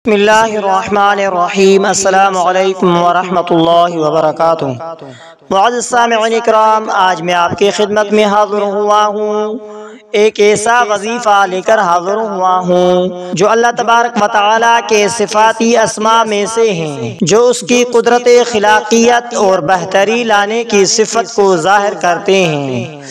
بسم اللہ الرحمن الرحیم۔ السلام علیکم ورحمۃ اللہ وبرکاتہ۔ معزز سامعین اکرام، آج میں آپ کی خدمت میں حاضر ہوا ہوں، ایک ایسا وظیفہ لے کر حاضر ہوا ہوں جو اللہ تبارک و تعالیٰ کے صفاتی اسماء میں سے ہیں، جو اس کی قدرت خلاقیت اور بہتری لانے کی صفت کو ظاہر کرتے ہیں۔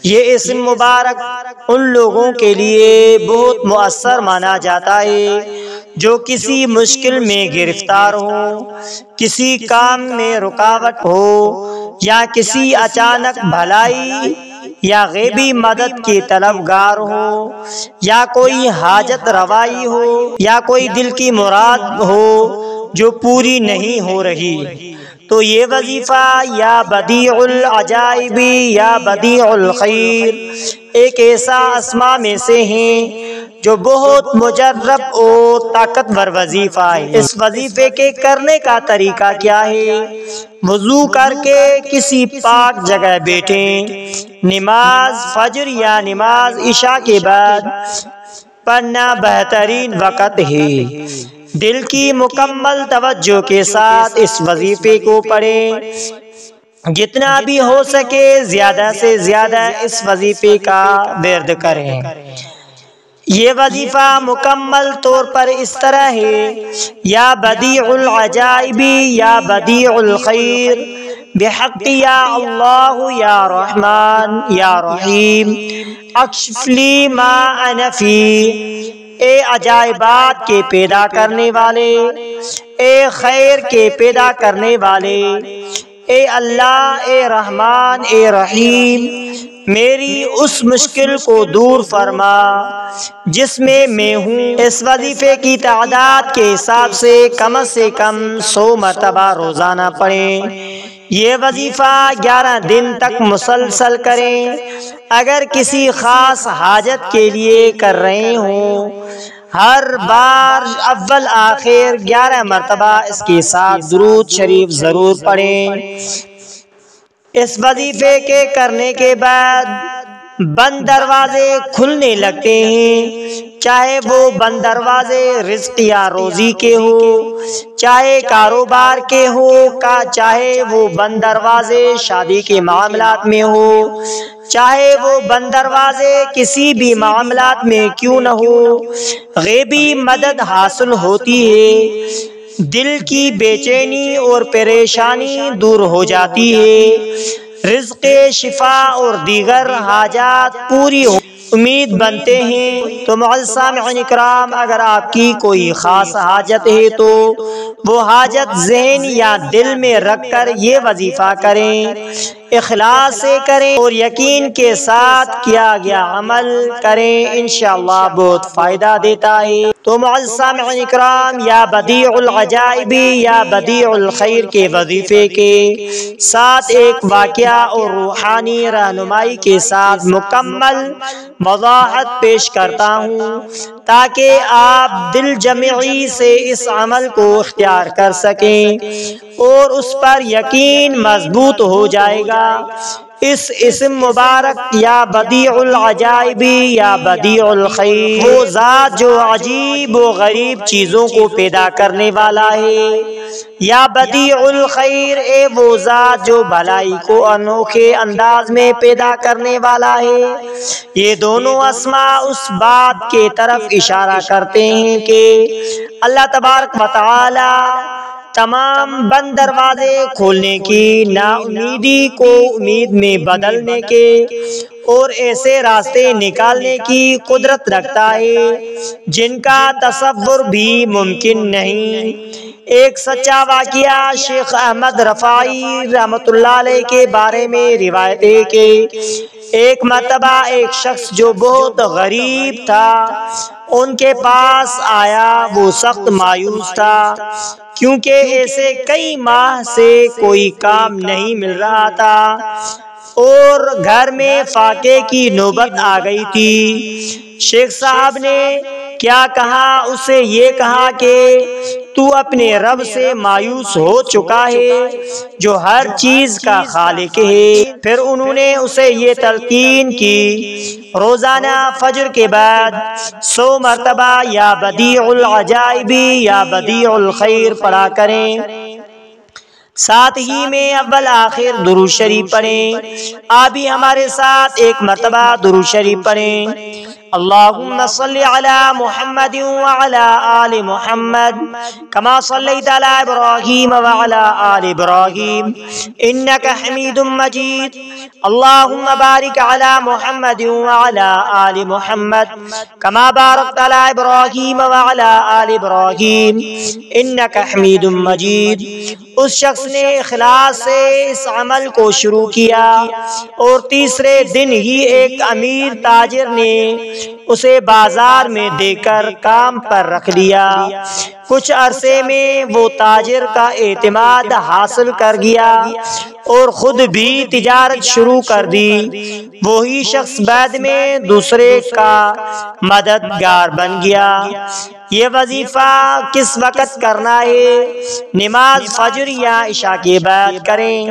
یہ اسم مبارک ان لوگوں کے لیے بہت مؤثر مانا جاتا ہے جو کسی مشکل میں گرفتار ہو، کسی کام میں رکاوٹ ہو، یا کسی اچانک بھلائی یا غیبی مدد کی طلبگار ہو، یا کوئی حاجت روائی ہو، یا کوئی دل کی مراد ہو جو پوری نہیں ہو رہی۔ تو یہ وظیفہ یا بدیع العجائب یا بدیع الخیر ایک ایسا اسماء میں سے ہیں جو بہت مجرب اور طاقتور وظیفہ ہے۔ اس وظیفے کے کرنے کا طریقہ کیا ہے؟ وضو کر کے کسی پاک جگہ بیٹھیں، نماز فجر یا نماز عشاء کے بعد پڑھنا بہترین وقت ہے۔ دل کی مکمل توجہ کے ساتھ اس وظیفے کو پڑھیں، جتنا بھی ہو سکے زیادہ سے زیادہ اس وظیفے کا ورد کریں۔ یہ وظیفہ مکمل طور پر اس طرح ہے: یا بدیع العجائب یا بدیع الخیر بحق یا اللہ یا رحمان یا رحیم اکشف لی ما انا فی۔ اے عجائبات کے پیدا کرنے والے، اے خیر کے پیدا کرنے والے، اے اللہ، اے رحمان، اے رحیم، میری اس مشکل کو دور فرما جس میں ہوں۔ اس وظیفے کی تعداد کے حساب سے کم 100 مرتبہ روزانہ پڑھیں۔ یہ وظیفہ 11 دن تک مسلسل کریں۔ اگر کسی خاص حاجت کے لیے کر رہے ہوں، ہر بار اول آخر 11 مرتبہ اس کے ساتھ درود شریف ضرور پڑھیں۔ اس وظیفے کے کرنے کے بعد بند دروازے کھلنے لگتے ہیں، چاہے وہ بند دروازے رزق یا روزی کے ہو، چاہے کاروبار کے ہو، چاہے وہ بند دروازے شادی کے معاملات میں ہو، چاہے وہ بند دروازے کسی بھی معاملات میں کیوں نہ ہو، غیبی مدد حاصل ہوتی ہے، دل کی بے چینی اور پریشانی دور ہو جاتی ہے، رزق، شفا اور دیگر حاجات پوری ہو امید بنتے ہیں۔ تو معزز سامعین اکرام، اگر آپ کی کوئی خاص حاجت ہے تو وہ حاجت ذہن یا دل میں رکھ کر یہ وظیفہ کریں، اخلاص سے کریں اور یقین کے ساتھ کیا گیا عمل کریں، انشاءاللہ بہت فائدہ دیتا ہے۔ تو معزز سامعین اکرام، یا بدیع العجائب یا بدیع الخیر کے وظیفے کے ساتھ ایک واقعہ اور روحانی رہنمائی کے ساتھ مکمل وضاحت پیش کرتا ہوں تاکہ آپ دل جمعی سے اس عمل کو اختیار کر سکیں اور اس پر یقین مضبوط ہو جائے گا۔ اس اسم مبارک یا بدیع العجائب یا بدیع الخیر، وہ ذات جو عجیب و غریب چیزوں کو پیدا کرنے والا ہے، یا بدیع الخیر، اے وہ ذات جو بھلائی کو انوکھے انداز میں پیدا کرنے والا ہے۔ یہ دونوں اسماء اس بات کے طرف اشارہ کرتے ہیں کہ اللہ تبارک و تعالی تمام بند دروازے کھولنے کی نا امیدی کو امید میں بدلنے کے اور ایسے راستے نکالنے کی قدرت رکھتا ہے جن کا تصور بھی ممکن نہیں۔ ایک سچا واقعہ شیخ احمد رفاعی رحمۃ اللہ علیہ کے بارے میں روایت ہے کہ ایک مرتبہ ایک شخص جو بہت غریب تھا ان کے پاس آیا۔ وہ سخت مایوس تھا کیونکہ ایسے کئی ماہ سے کوئی کام نہیں مل رہا تھا اور گھر میں فاقے کی نوبت آ گئی تھی۔ شیخ صاحب نے کیا کہا؟ اسے یہ کہا کہ تو اپنے رب سے مایوس ہو چکا ہے جو ہر چیز کا خالق ہے۔ پھر انہوں نے اسے یہ تلقین کی روزانہ فجر کے بعد 100 مرتبہ یا بدیع العجائب یا بدیع الخیر پڑھا کریں، ساتھ ہی میں اول آخر درود شریف پڑھیں۔ آپ بھی ہمارے ساتھ ایک مرتبہ درود شریف پڑھیں۔ اللہم صلی علی محمد وعلی آل محمد کما صلیت علی ابراہیم وعلی آل ابراہیم انک حمید مجید۔ اللہم بارک علی محمد وعلی آل محمد کما بارکت علی ابراہیم وعلی آل ابراہیم انک حمید مجید۔ اس شخص نے اخلاص سے اس عمل کو شروع کیا اور تیسرے دن ہی ایک امیر تاجر نے اسے بازار میں دے کر کام پر رکھ لیا۔ کچھ عرصے میں وہ تاجر کا اعتماد حاصل کر گیا اور خود بھی تجارت شروع کر دی۔ وہی شخص بعد میں دوسرے کا مددگار بن گیا۔ یہ وظیفہ کس وقت کرنا ہے؟ نماز فجر یا عشاء کے بعد کریں،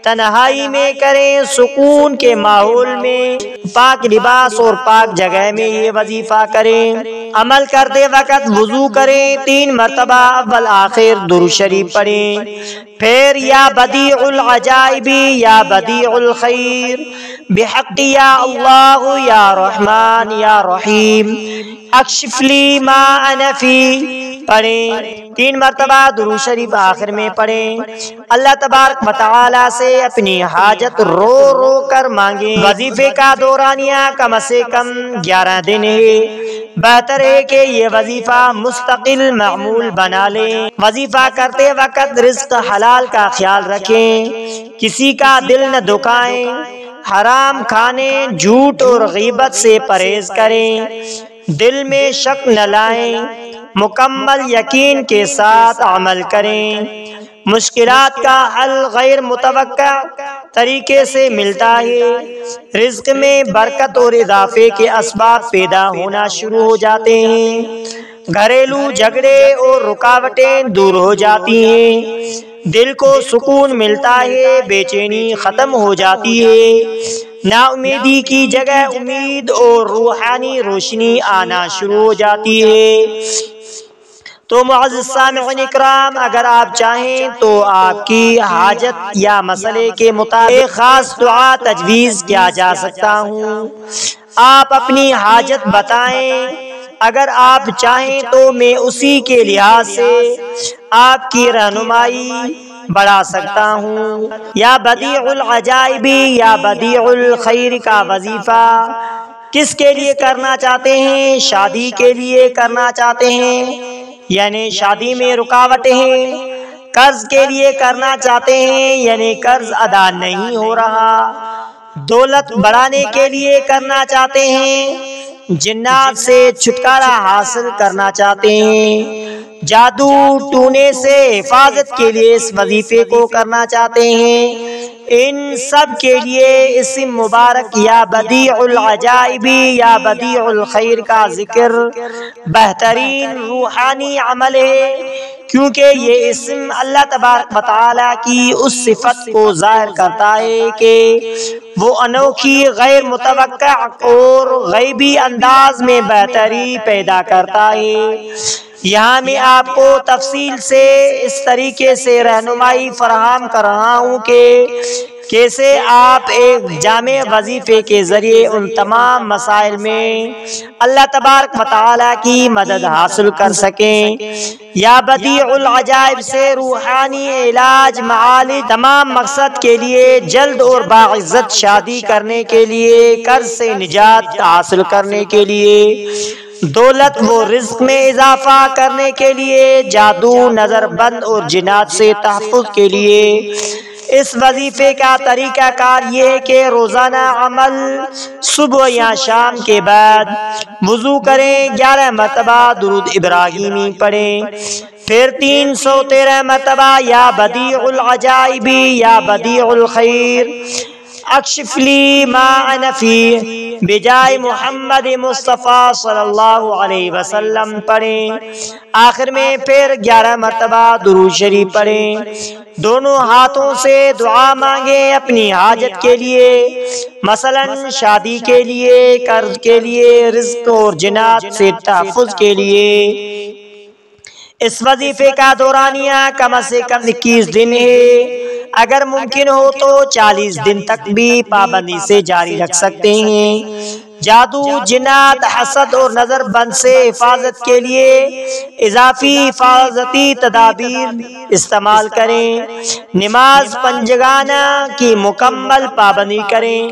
تنہائی میں کریں، سکون کے ماحول میں، پاک لباس اور پاک جگہ میں یہ وظیفہ کریں۔ عمل کرتے وقت وضو کریں، 3 مرتبہ اول آخر درود شریف پڑھیں، پھر یا بدیع العجائب یا بدیع الخیر بحق یا اللہ یا رحمان یا رحیم اکشف لی ما انا فی پڑھیں۔ 3 مرتبہ درود شریف آخر میں پڑھیں۔ اللہ تبارک و تعالی سے اپنی حاجت رو رو کر مانگیں۔ وظیفے کا دورانیہ کم سے کم 11 دن ہے۔ بہتر ہے کہ یہ وظیفہ مستقل معمول بنا لیں۔ وظیفہ کرتے وقت رزق حلال کا خیال رکھیں، کسی کا دل نہ دکھائیں، حرام کھانے، جھوٹ اور غیبت سے پرہیز کریں، دل میں شک نہ لائیں، مکمل یقین کے ساتھ عمل کریں۔ مشکلات کا حل غیر متوقع طریقے سے ملتا ہے، رزق میں برکت اور اضافے کے اسباب پیدا ہونا شروع ہو جاتے ہیں، گھریلو جھگڑے اور رکاوٹیں دور ہو جاتی ہیں، دل کو سکون ملتا ہے، بے چینی ختم ہو جاتی ہے، نا امیدی کی جگہ امید اور روحانی روشنی آنا شروع ہو جاتی ہے۔ تو معزز سامعین اکرام، اگر آپ چاہیں تو آپ کی حاجت یا مسئلے کے مطابق خاص دعا تجویز کیا جا سکتا ہوں۔ آپ اپنی حاجت بتائیں، اگر آپ چاہیں تو میں اسی کے لحاظ سے آپ کی رہنمائی بڑھا سکتا ہوں۔ یا بدیع العجائب یا بدیع الخیر کا وظیفہ کس کے لیے کرنا چاہتے ہیں؟ شادی کے لیے کرنا چاہتے ہیں، یعنی شادی میں رکاوٹیں ہیں، قرض کے لیے کرنا چاہتے ہیں، یعنی قرض ادا نہیں ہو رہا، دولت بڑھانے کے لیے کرنا چاہتے ہیں، جنات سے چھٹکارا حاصل کرنا چاہتے ہیں، جادو ٹونے سے حفاظت کے لیے اس وظیفے کو کرنا چاہتے ہیں، ان سب کے لیے اسم مبارک یا بدیع العجائب یا بدیع الخیر کا ذکر بہترین روحانی عمل ہے، کیونکہ یہ اسم اللہ تبارک و تعالی کی اس صفت کو ظاہر کرتا ہے کہ وہ انوکھی، غیر متوقع اور غیبی انداز میں بہتری پیدا کرتا ہے۔ یہاں میں آپ کو تفصیل سے اس طریقے سے رہنمائی فراہم کر رہا ہوں کہ کیسے آپ ایک جامع وظیفے کے ذریعے ان تمام مسائل میں اللہ تبارک و تعالی کی مدد حاصل کر سکیں۔ یا بدیع العجائب سے روحانی علاج، معالج، تمام مقصد کے لیے، جلد اور باعزت شادی کرنے کے لیے، قرض سے نجات حاصل کرنے کے لیے، دولت و رزق میں اضافہ کرنے کے لیے، جادو، نظر بند اور جنات سے تحفظ کے لیے۔ اس وظیفے کا طریقہ کار یہ ہے کہ روزانہ عمل صبح یا شام کے بعد وضو کریں، 11 مرتبہ درود ابراہیمی پڑھیں، پھر 313 مرتبہ یا بدیع العجائب یا بدیع الخیر اکشف لی ما انا فیہ بجائے محمد مصطفیٰ صلی اللہ علیہ وسلم پڑھیں۔ آخر میں پھر 11 مرتبہ درود شریف پڑھیں۔ دونوں ہاتھوں سے دعا مانگیں اپنی حاجت کے لیے، مثلا شادی کے لیے، قرض کے لیے، رزق اور جنات سے تحفظ کے لیے۔ اس وظیفے کا دورانیہ کم از کم 21 دن ہے، اگر ممکن ہو تو 40 دن تک بھی پابندی سے جاری رکھ سکتے ہیں۔ جادو، جنات، حسد اور نظر بند سے حفاظت کے لیے اضافی حفاظتی تدابیر استعمال کریں۔ نماز پنجگانہ کی مکمل پابندی کریں۔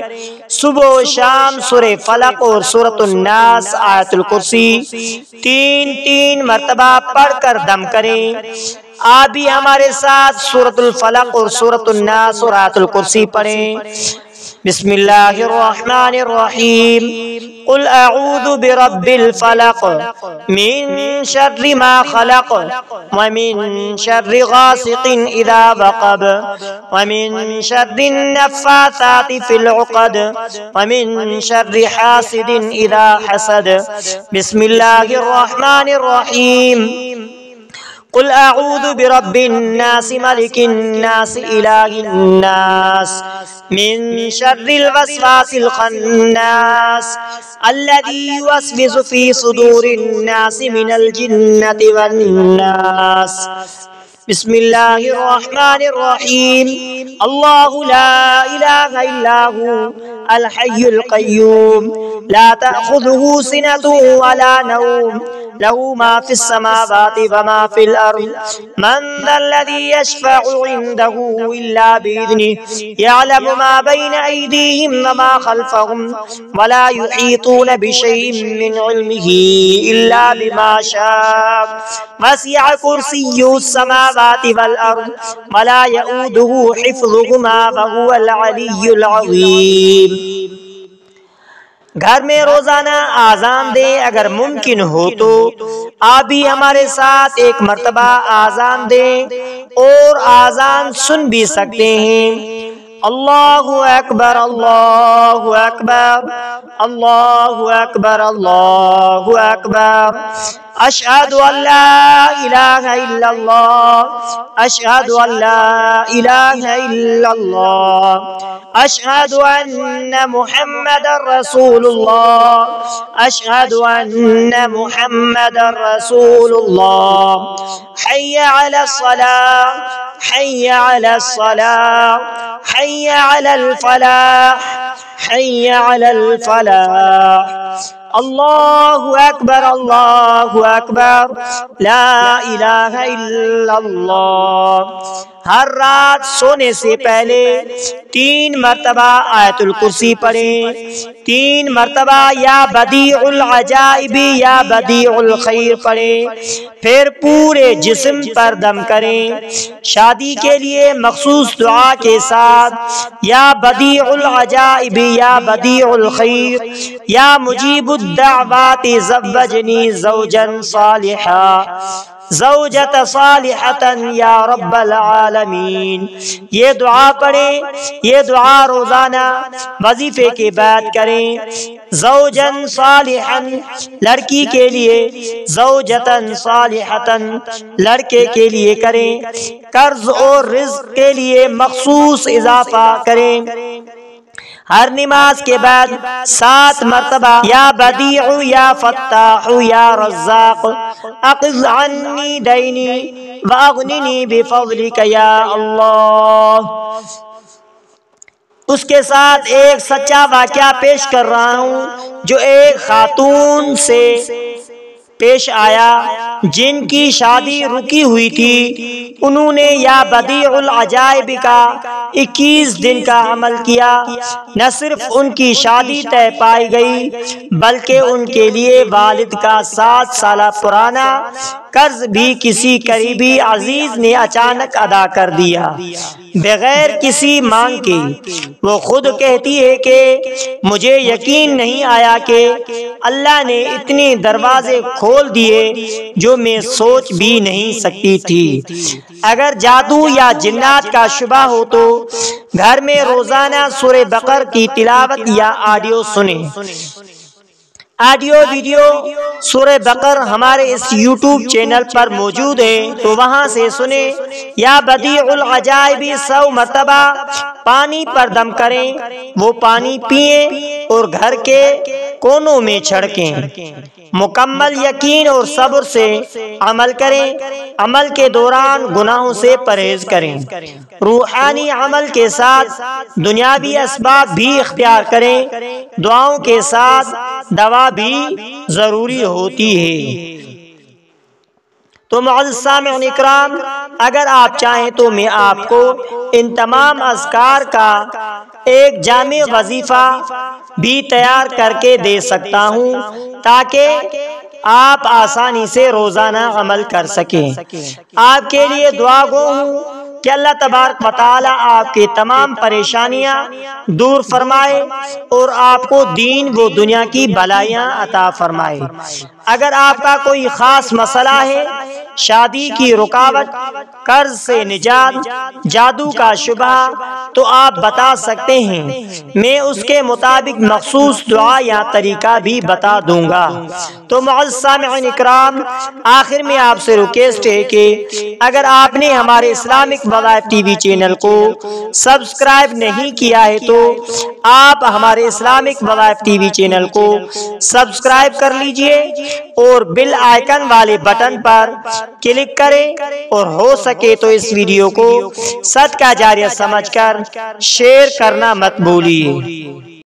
صبح و شام سورہ فلق اور سورۃ الناس آیت الکرسی 3 مرتبہ پڑھ کر دم کریں۔ آپ بھی ہمارے ساتھ سورۃ الفلق اور سورۃ الناس اور آیت الکرسی پڑھیں۔ بسم اللہ الرحمن الرحیم۔ قل اعوذ برب الفلق من شر ما خلق ومن شر غاسق اذا وقب ومن شر النفاثات في العقد ومن شر حاسد اذا حسد۔ بسم اللہ الرحمن الرحیم۔ قل اعوذ برب الناس ملک الناس الہ الناس من شر الوسواس الخناس الذی یوسوس فی صدور الناس من الجنۃ والناس۔ بسم اللہ الرحمن الرحیم۔ اللہ لا الہ الا هو الحی القیوم لا تأخذہ سنۃ ولا نوم له ما في السماوات وما في الأرض من ذا الذي يشفع عنده إلا بإذنه يعلم ما بين أيديهم وما خلفهم ولا يحيطون بشيء من علمه إلا بما شاء وسع كرسيه السماوات والأرض ولا يؤوده حفظهما وهو العلي العظيم۔ گھر میں روزانہ آذان دیں، اگر ممکن ہو تو آپ بھی ہمارے ساتھ 1 مرتبہ آذان دیں اور آذان سن بھی سکتے ہیں۔ اللہ اکبر اللہ اکبر اللہ اکبر اللہ اکبر۔ اشہد ان لا الہ الا اللہ اشہد ان لا الہ الا اللہ اشہد ان محمد رسول اللہ اشہد ان محمد رسول اللہ۔ حی علی الصلاۃ حی علی الصلاۃ حی علی الفلاح حی علی الفلاح۔ اللہ اکبر اللہ اکبر لا الہ الا اللہ۔ ہر رات سونے سے پہلے 3 مرتبہ آیت الکرسی پڑھیں، 3 مرتبہ یا بدیع العجائب یا بدیع الخیر پڑھیں، پھر پورے جسم پر دم کریں۔ شادی کے لیے مخصوص دعا کے ساتھ یا بدیع العجائب یا بدیع الخیر یا مجیب الدعوات زوجنی زوجا صالحا زوجت صالحتا یا رب العالمین۔ یہ دعا پڑھیں، یہ دعا روزانہ وظیفے کے بعد کریں۔ زوجن صالحا لڑکی کے لیے، زوجتن صالحتا لڑکے کے لیے کریں۔ قرض اور رزق کے لیے مخصوص اضافہ کریں۔ ہر نماز کے بعد 7 مرتبہ یا بدیع یا فتاح یا رزاق اقض عنی دینی واغننی بفضلک یا اللہ۔ اس کے ساتھ ایک سچا واقعہ پیش کر رہا ہوں جو ایک خاتون سے پیش آیا جن کی شادی رکی ہوئی تھی۔ انہوں نے یا بدیع العجائب کا 21 دن کا عمل کیا۔ نہ صرف ان کی شادی طے پائی گئی بلکہ ان کے لیے والد کا 7 سالہ پرانا قرض بھی کسی قریبی عزیز نے اچانک ادا کر دیا بغیر کسی مانگ کے۔ وہ خود کہتی ہے کہ مجھے یقین نہیں آیا کہ اللہ نے اتنے دروازے کھول دیے جو میں سوچ بھی نہیں سکتی تھی۔ اگر جادو یا جنات کا شبہ ہو تو گھر میں روزانہ سورہ بقرہ کی تلاوت یا آڈیو سنیں۔ آڈیو ویڈیو سورہ بقرہ ہمارے اس یوٹیوب چینل پر موجود ہے، تو وہاں سے سنیں، یا بدیع العجائب 100 مرتبہ پانی پر دم کریں، وہ پانی پئیں اور گھر کے کونوں میں چھڑکیں۔ مکمل یقین اور صبر سے عمل کریں، عمل کے دوران گناہوں سے پرہیز کریں، روحانی عمل کے ساتھ دنیاوی اسباب بھی اختیار کریں، دعاؤں کے ساتھ دوا بھی ضروری ہوتی ہے۔ تو معزز سامعین اکرام، اگر آپ چاہیں تو میں آپ کو ان تمام اذکار کا ایک جامع وظیفہ بھی تیار کر کے دے سکتا ہوں تاکہ آپ آسانی سے روزانہ عمل کر سکیں۔ آپ کے لیے دعا گو ہوں کہ اللہ تبارک و تعالی آپ کی تمام پریشانیاں دور فرمائے اور آپ کو دین و دنیا کی بھلائیاں عطا فرمائے۔ اگر آپ کا کوئی خاص مسئلہ ہے، شادی کی رکاوٹ، قرض سے نجات، جادو کا شبہ، تو آپ بتا سکتے ہیں، میں اس کے مطابق مخصوص دعا یا طریقہ بھی بتا دوں گا۔ تو معزز سامعین اکرام، آخر میں آپ سے ریکویسٹ ہے کہ اگر آپ نے ہمارے اسلامک وظائف ٹی وی چینل کو سبسکرائب نہیں کیا ہے تو آپ ہمارے اسلامک وظائف ٹی وی چینل کو سبسکرائب کر لیجئے اور بیل آئیکن والے بٹن پر کلک کریں، اور ہو سکے تو اس ویڈیو کو صدقہ جاریہ سمجھ کر شیئر کرنا مت بھولیے۔